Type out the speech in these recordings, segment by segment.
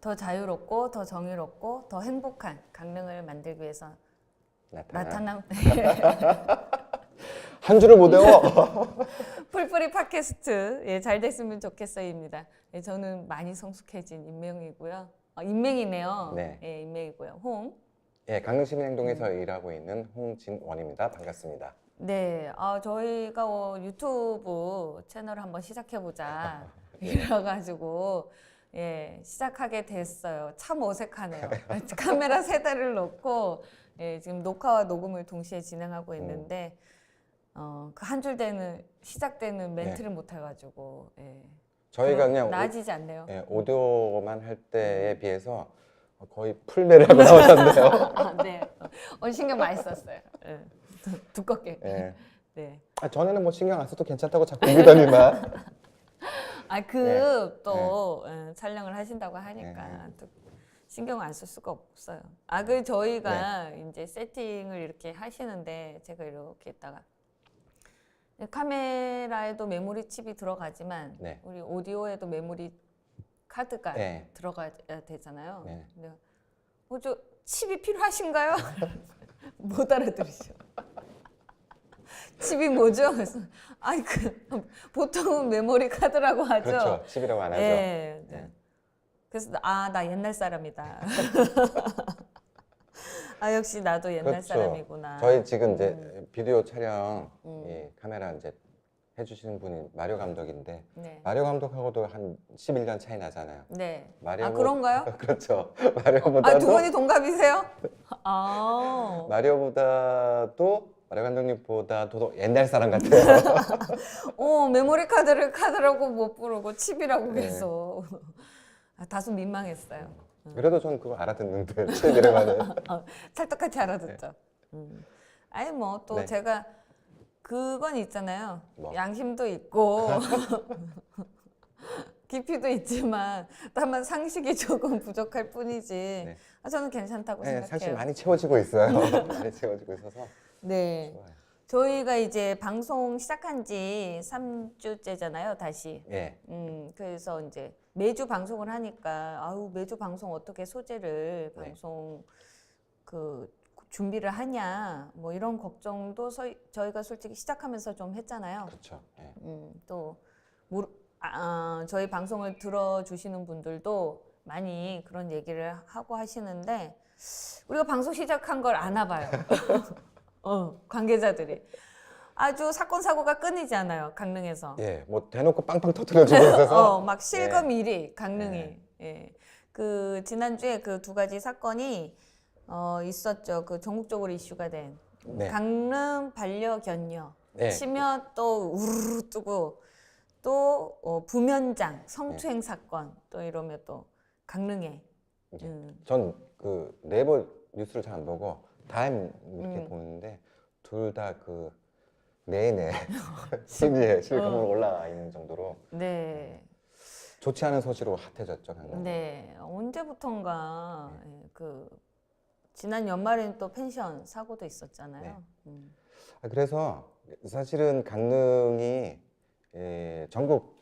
더 자유롭고 더 정의롭고 더 행복한 강릉을 만들기 위해서 나타남 한 줄을 못 외워. 풀뿌리 팟캐스트 예, 잘 됐으면 좋겠어요입니다. 예, 저는 많이 성숙해진 인명이고요. 인명이네요. 네. 예, 인명이고요. 홍. 예, 강릉시민행동에서 일하고 있는 홍진원입니다. 반갑습니다. 네, 저희가 유튜브 채널을 한번 시작해보자 이래가지고 예, 시작하게 됐어요. 참 어색하네요. 카메라 세 대를 놓고 예, 지금 녹화와 녹음을 동시에 진행하고 있는데 그 한 줄 되는 시작되는 멘트를 못 해가지고 예. 저희가 그냥 나아지지 않네요. 예, 오디오만 할 때에 비해서 거의 풀메를 하고 나오셨네요. 아, 네, 오늘 신경 많이 썼어요. 예. 두껍게. 예. 네. 전에는 뭐 신경 안 써도 괜찮다고 자꾸 믿더니만. 또 촬영을 하신다고 하니까 또 신경 안 쓸 수가 없어요. 저희가 이제 세팅을 이렇게 하시는데 제가 이렇게 있다가 카메라에도 메모리 칩이 들어가지만 우리 오디오에도 메모리 카드가 들어가야 되잖아요. 근데 저 칩이 필요하신가요? 못 알아들으셔. 칩이 뭐죠? 그래서 보통은 메모리 카드라고 하죠. 그렇죠. 칩이라고 안 하죠. 네. 그래서 나 옛날 사람이다. 역시 나도 옛날 그렇죠. 사람이구나. 저희 지금 이제 비디오 촬영 카메라 이제 해주시는 분이 마리오 감독인데 마리오 감독하고도 한 11년 차이 나잖아요. 네. 마리오 그런가요? 그렇죠. 마리오보다도 두 분이 동갑이세요? 마리오 감독님보다도 옛날 사람 같아요. 메모리 카드라고 못 부르고 칩이라고 계속. 다소 민망했어요. 그래도 저는 그거 알아듣는데 칩이라고 하는. 찰떡같이 알아듣죠. 또 제가 그건 있잖아요. 양심도 있고 깊이도 있지만 다만 상식이 조금 부족할 뿐이지. 저는 괜찮다고 생각해요. 사실 많이 채워지고 있어요. 많이 채워지고 있어서. 네. 좋아요. 저희가 이제 방송 시작한 지 3주째잖아요, 다시. 그래서 이제 매주 방송을 하니까 매주 방송 어떻게 소재를 방송 준비를 하냐 뭐 이런 걱정도 저희가 솔직히 시작하면서 좀 했잖아요. 그렇죠. 저희 방송을 들어주시는 분들도 많이 그런 얘기를 하고 하시는데 우리가 방송 시작한 걸 아나 봐요. 관계자들이. 아주 사건 사고가 끊이지 않아요, 강릉에서. 뭐 대놓고 빵빵 터뜨려주고 있어서. 막 실검 1위 강릉이. 그 지난주에 그 두 가지 사건이 있었죠. 그 전국적으로 이슈가 된 강릉 반려견녀 치며 또 우르르 뜨고 또 부면장 성추행 사건 또 이러면 또 강릉에. 전 그 네이버 뉴스를 잘 안 보고 다임 이렇게 보는데 둘 다 그 내내 TV에 실검으로 올라와 있는 정도로 좋지 않은 소식으로 핫해졌죠. 강릉. 언제부턴가 지난 연말에는 또 펜션 사고도 있었잖아요. 그래서 사실은 강릉이 전국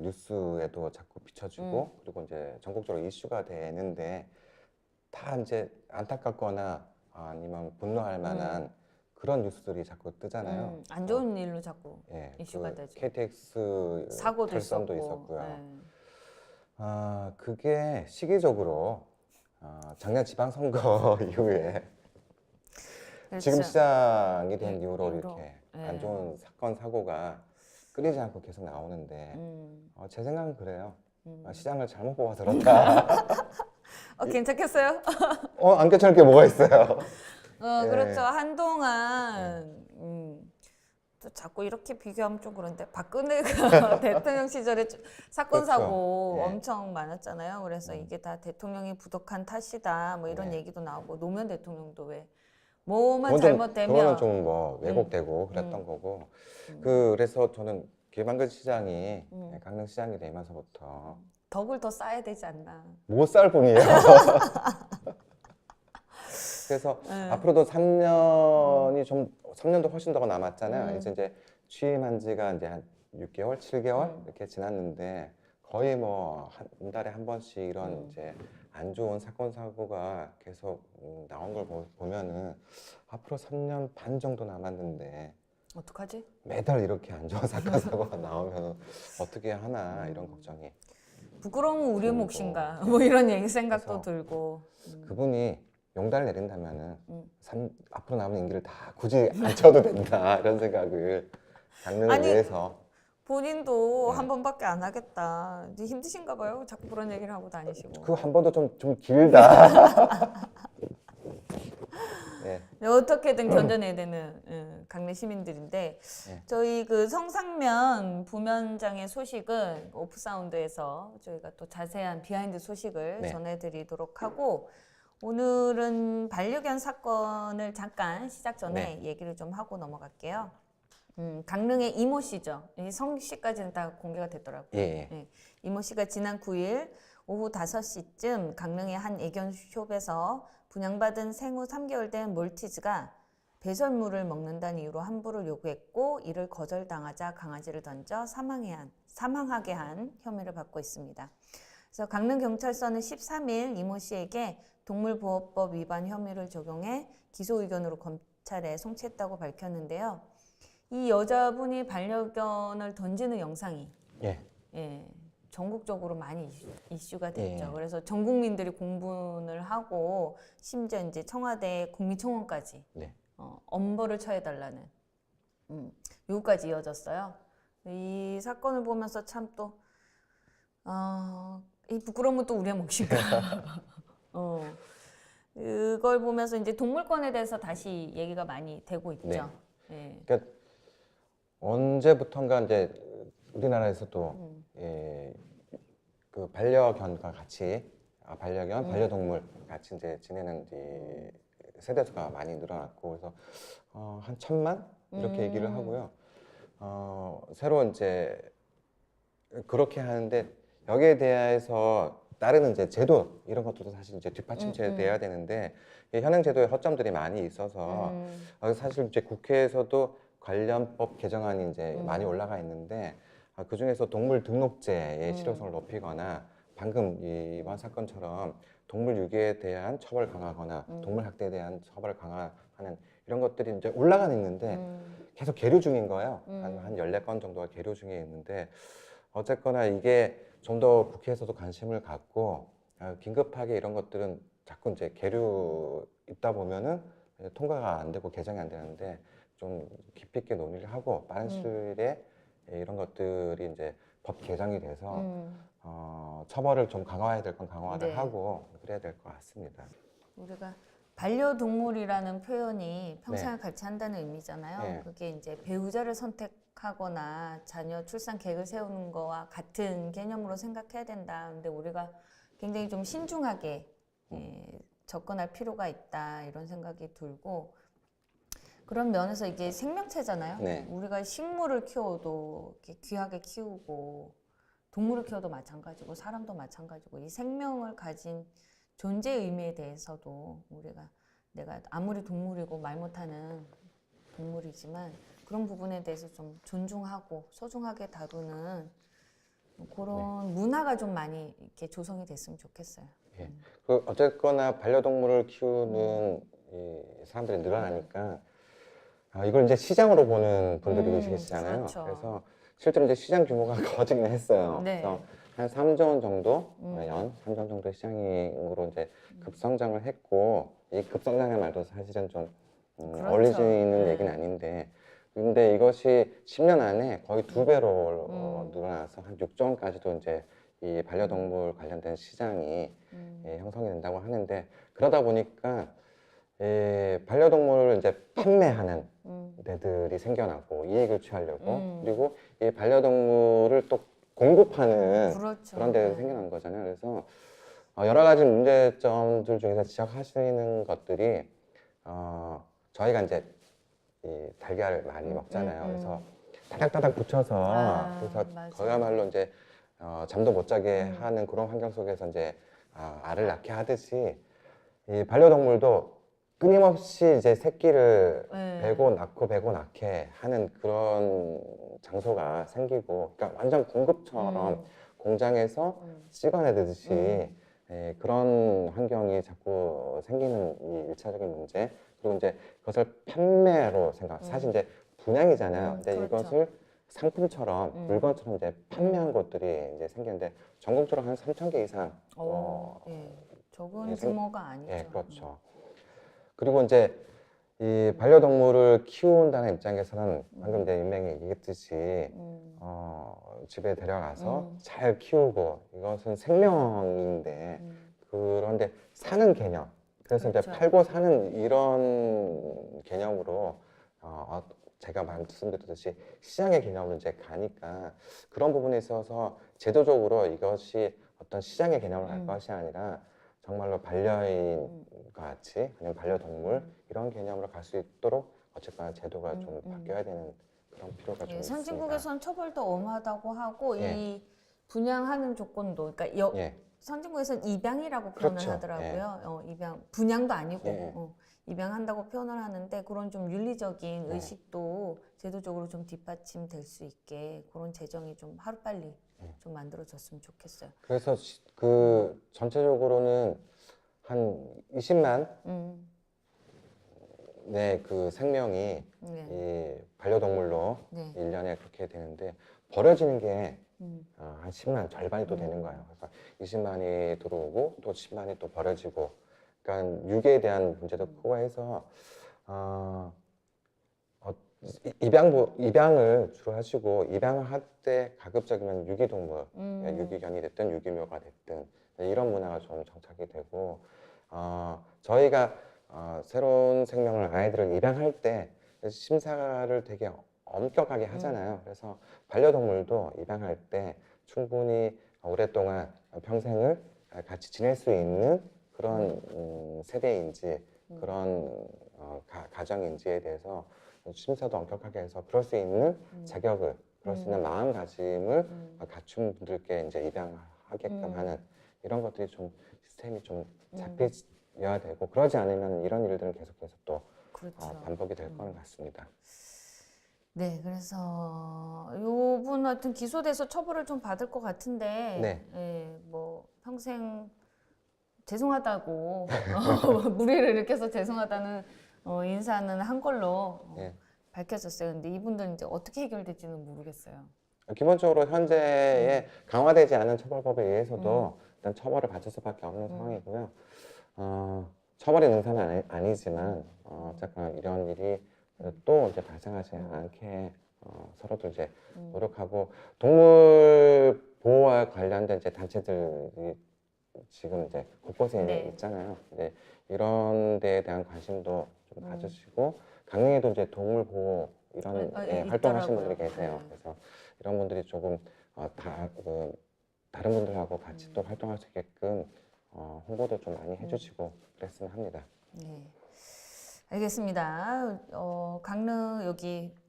뉴스에도 자꾸 비춰지고 그리고 이제 전국적으로 이슈가 되는데 다 이제 안타깝거나 아니면 분노할 만한 그런 뉴스들이 자꾸 뜨잖아요. 안 좋은 일로 자꾸 이슈가 되죠. KTX 사고도 탈선도 있었고. 있었고요. 그게 시기적으로 작년 지방선거 이후에 지금 시장이 된 이후로 이렇게 안 좋은 사건 사고가 끊이지 않고 계속 나오는데 제 생각은 그래요. 시장을 잘못 뽑아서 그렇다. 괜찮겠어요? 안 괜찮을 게 뭐가 있어요. 그렇죠. 한동안 또 자꾸 이렇게 비교하면 좀 그런데 박근혜가 대통령 시절에 사건 사고 엄청 많았잖아요. 그래서 이게 다 대통령이 부족한 탓이다. 뭐 이런 얘기도 나오고 노무현 대통령도 왜 뭐만 잘못되면 그거는 좀 뭐 왜곡되고 그랬던 거고. 그래서 저는 김한근 시장이 강릉시장이 되면서부터 덕을 더 쌓아야 되지 않나. 못 쌓을 뿐이에요. 그래서 앞으로도 3년도 훨씬 더 남았잖아요. 이제 취임한 지가 이제 한 6개월, 7개월 이렇게 지났는데 거의 뭐 한 달에 한 번씩 이런 음. 이제 안 좋은 사건 사고가 계속 나온 걸 보면은 앞으로 3년 반 정도 남았는데 어떡하지? 매달 이렇게 안 좋은 사건 사고가 나오면 어떻게 하나 이런 음. 걱정이. 부끄러움은 우리의 들고. 몫인가? 뭐 이런 얘기 생각도 그래서 들고. 그분이 용달을 내린다면은 음. 앞으로 남은 임기를 다 굳이 안 쳐도 된다 이런 생각을 강릉을 아니, 위해서. 본인도 네. 한 번밖에 안 하겠다. 이제 힘드신가 봐요. 자꾸 그런 얘기를 하고 다니시고. 그 한 번도 좀 길다. 네. 어떻게든 견뎌내야 되는 강릉 시민들인데 네. 저희 그 성상면 부면장의 소식은 오프사운드에서 저희가 또 자세한 비하인드 소식을 네. 전해드리도록 하고 오늘은 반려견 사건을 잠깐 시작 전에 얘기를 좀 하고 넘어갈게요. 강릉의 이모 씨죠. 이 성씨까지는 다 공개가 됐더라고요. 예. 예. 이모 씨가 지난 9일 오후 5시쯤 강릉의 한 애견숍에서 분양받은 생후 3개월 된 몰티즈가 배설물을 먹는다는 이유로 환불을 요구했고 이를 거절당하자 강아지를 던져 사망하게 한 혐의를 받고 있습니다. 그래서 강릉경찰서는 13일 이모 씨에게 동물보호법 위반 혐의를 적용해 기소 의견으로 검찰에 송치했다고 밝혔는데요. 이 여자분이 반려견을 던지는 영상이 예. 전국적으로 많이 이슈가 됐죠. 예. 그래서 전 국민들이 공분을 하고 심지어 이제 청와대 국민청원까지 네. 엄벌을 처해달라는 요구까지 이어졌어요. 이 사건을 보면서 참 또 이 부끄러움은 또 우리의 몫인가. 그걸 보면서 이제 동물권에 대해서 다시 얘기가 많이 되고 있죠. 네. 그러니까 언제부턴가 이제 우리나라에서도 그 반려견과 같이 반려동물 같이 이제 지내는 이 세대수가 많이 늘어났고 그래서 한 1,000만 이렇게 얘기를 하고요. 새로 이제 그렇게 하는데 여기에 대해서 따르는 이제 제도 이런 것들도 사실 이제 뒷받침돼야 되는데 이 현행 제도에 허점들이 많이 있어서 사실 이제 국회에서도 관련법 개정안이 이제 많이 올라가 있는데 그 중에서 동물 등록제의 실효성을 높이거나 방금 이번 사건처럼 동물 유기에 대한 처벌을 강화하거나 동물 학대에 대한 처벌을 강화하는 이런 것들이 이제 올라가는 있는데 계속 계류 중인 거예요. 한 14건 정도가 계류 중에 있는데 어쨌거나 이게 좀 더 국회에서도 관심을 갖고 긴급하게 이런 것들은 자꾸 이제 계류 있다 보면은 통과가 안 되고 개정이 안 되는데 좀 깊이 있게 논의를 하고 빠른 시일에 이런 것들이 이제 법 개정이 돼서 처벌을 좀 강화해야 될 건 강화를 하고 그래야 될 것 같습니다. 우리가 반려동물이라는 표현이 평생을 같이 한다는 의미잖아요. 그게 이제 배우자를 선택하거나 자녀 출산 계획을 세우는 거와 같은 개념으로 생각해야 된다. 근데 우리가 굉장히 좀 신중하게 접근할 필요가 있다 이런 생각이 들고 그런 면에서 이게 생명체잖아요. 우리가 식물을 키워도 이렇게 귀하게 키우고 동물을 키워도 마찬가지고 사람도 마찬가지고 이 생명을 가진 존재 의미에 대해서도 내가 아무리 동물이고 말 못하는 동물이지만 그런 부분에 대해서 좀 존중하고 소중하게 다루는 그런 문화가 좀 많이 이렇게 조성이 됐으면 좋겠어요. 그 어쨌거나 반려동물을 키우는 이 사람들이 늘어나니까 이걸 이제 시장으로 보는 분들이 계시잖아요. 그렇죠. 그래서 실제로 이제 시장 규모가 커지긴 했어요. 그래서 한 3조 원 정도, 연 3조 원 정도 시장으로 이제 급성장을 했고, 이 급성장의 말도 사실은 좀 어울리지는 얘기는 아닌데, 근데 이것이 10년 안에 거의 2배로 늘어나서 한 6조 원까지도 이제 이 반려동물 관련된 시장이 형성이 된다고 하는데, 그러다 보니까 반려동물을 이제 판매하는 데들이 생겨나고 이익을 취하려고 그리고 이 반려동물을 또 공급하는 그런 데들이 생겨난 거잖아요. 그래서 여러 가지 문제점들 중에서 지적하시는 것들이 저희가 이제 이 달걀을 많이 먹잖아요. 그래서 따닥따닥 붙여서 그래서 그야말로 이제 잠도 못 자게 하는 그런 환경 속에서 이제 알을 낳게 하듯이 이 반려동물도 끊임없이 이제 새끼를 베고 낳게 하는 그런 장소가 생기고, 그러니까 완전 공급처럼 공장에서 찍어내듯이 예, 그런 환경이 자꾸 생기는 이 일차적인 문제. 그리고 이제 그것을 판매로 생각. 사실 이제 분양이잖아요. 근데 그렇죠. 이것을 상품처럼 물건처럼 이제 판매한 곳들이 이제 생기는데 전국적으로 한 3,000개 이상. 예. 적은 예, 규모가 아니죠. 예, 그렇죠. 그리고 이제 이 반려동물을 키운다는 입장에서는 방금 이제 윤맹이 얘기했듯이 집에 데려가서 잘 키우고 이것은 생명인데 그런데 사는 개념 그래서 그렇죠. 이제 팔고 사는 이런 개념으로 제가 말씀드렸듯이 시장의 개념으로 이제 가니까 그런 부분에 있어서 제도적으로 이것이 어떤 시장의 개념을 갈 것이 아니라 정말로 반려인과 같이 아니면 반려동물 이런 개념으로 갈 수 있도록 어쨌거나 제도가 좀 바뀌어야 되는 그런 필요가 좀 예, 있습니다. 선진국에서는 처벌도 엄하다고 하고 예. 이 분양하는 조건도 그러니까 예. 선진국에서는 입양이라고 표현을 그렇죠. 하더라고요. 입양 분양도 아니고 예. 입양한다고 표현을 하는데 그런 좀 윤리적인 네. 의식도 제도적으로 좀 뒷받침될 수 있게 그런 제정이 좀 하루빨리 좀 만들어졌으면 좋겠어요. 그래서 그 전체적으로는 한 20만 네, 그 생명이 이 반려동물로 네. 1년에 그렇게 되는데 버려지는 게 한 10만 절반이 또 되는 거예요. 그래서 20만이 들어오고 또 10만이 또 버려지고 그러니까 육에 대한 문제도 크고 해서 입양을 주로 하시고 입양을 할 때 가급적이면 유기동물, 유기견이 됐든 유기묘가 됐든 이런 문화가 좀 정착이 되고 저희가 새로운 생명을 아이들을 입양할 때 심사를 되게 엄격하게 하잖아요. 그래서 반려동물도 입양할 때 충분히 오랫동안 평생을 같이 지낼 수 있는 그런 세대인지 그런 가정인지에 대해서 심사도 엄격하게 해서 그럴 수 있는 자격을 그럴 수 있는 마음가짐을 갖춘 분들께 이제 입양하게끔 하는 이런 것들이 좀 시스템이 좀 잡혀야 되고 그러지 않으면 이런 일들은 계속해서 또 그렇죠. 반복이 될 거는 같습니다. 네, 그래서 요분 하여튼 기소돼서 처벌을 좀 받을 것 같은데, 네. 예, 뭐 평생 죄송하다고 무리를 일으켜서 죄송하다는 인사는 한 걸로 네. 밝혀졌어요. 근데 이분들은 이제 어떻게 해결될지는 모르겠어요. 기본적으로 현재의 강화되지 않은 처벌법에 의해서도 일단 처벌을 받을 수밖에 없는 상황이고요. 처벌의 능사는 아니지만 어쨌거나 이런 일이 또 이제 발생하지 않게 서로도 이제 노력하고 동물 보호와 관련된 이제 단체들이 지금 이제 곳곳에 네. 있잖아요. 근데 이런 데에 대한 관심도 좀 가지시고 강릉에도 이제 동물 보호 이런 활동하시는 분들이 계세요. 그래서 이런 분들이 조금 다른 분들하고 같이 또 활동할 수 있게끔 홍보도 좀 많이 해주시고 그랬으면 합니다. 네. 알겠습니다.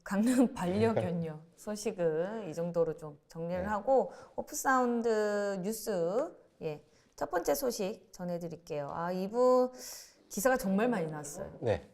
강릉 반려견요 소식은 이 정도로 좀 정리를 네. 하고 오프사운드 뉴스 첫 번째 소식 전해드릴게요. 이분 기사가 정말 많이 나왔어요. 네.